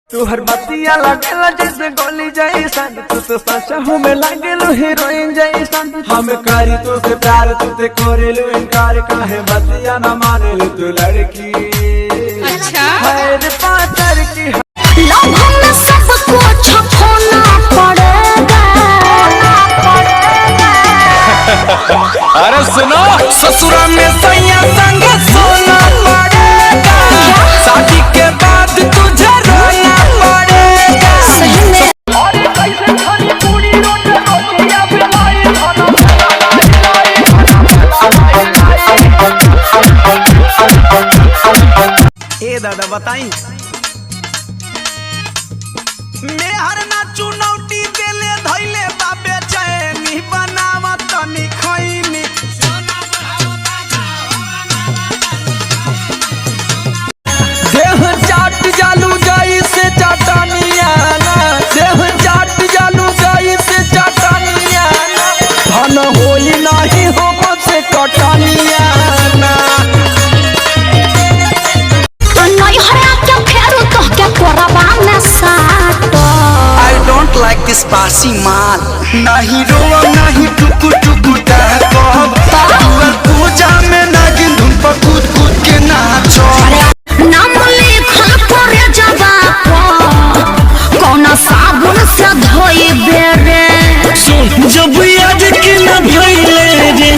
तू हर बतिया लागेला जैसे गोली जैसन, तू तो सचा हूँ मैं लागेलू हीरोइन जैसन। हम करी तो से प्यार तुझे कोरेलू इनकार काहे बतिया न मानेलू तू लड़की। अच्छा खैर पातर की सबको छपोना पड़ेगा। अरे सुनो ससुरा में सैया संग सोना पड़ेगा, शादी के बाद तुझे रोना पड़ेगा। सही में ए दादा बताई मैं हर ना चुनौती देले धइले बाबे चैनी बनावा तनी खैनी। देह चाट जालू जाई से चटनिया ना, देह चाट जालू जाई से चटनिया ना, धन होई नहीं हो से कटनिया ना। नहीं हरा क्या फेरू तो क्या कोरबा में साटो। I don't like this बासी माल, नहीं रोवा नहीं टुकु टुकु कहब, पूजा में नागिन धुन पर कूद कूद के नाचो। नाम लिखल पड़े जबा कौन साबुन से धोई बेरे। सुन जब याद के न भइले रे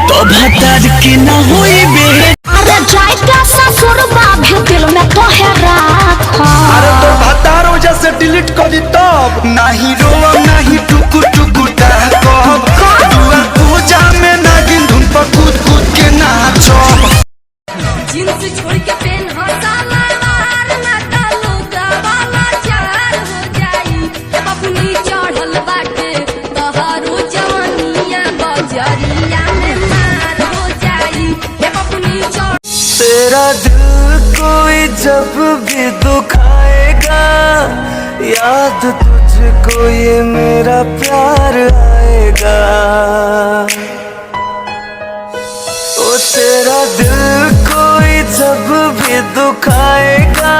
तो भतर के न होई बे। अरे जाय का ससुर बाभी दिल में तो है राखो। अरे तो भतर वजह से डिलीट कर दी तब, नहीं रोवा नहीं टुकु टुकु कहब, पूजा में नागिन धुन पर कूद कूद के नाचो। जींस छोड़ के पेन सलवार ना डालो गवाला चार हो जाई। अपनी चढ़ल बाटे तहारो जवानिया बजरिया में मार हो जाई। अपनी चढ़ तेरा दिल कोई जब भी दुखाएगा, याद तुझको ये मेरा प्यार आएगा। ओ तेरा दिल कोई जब भी दुखाएगा।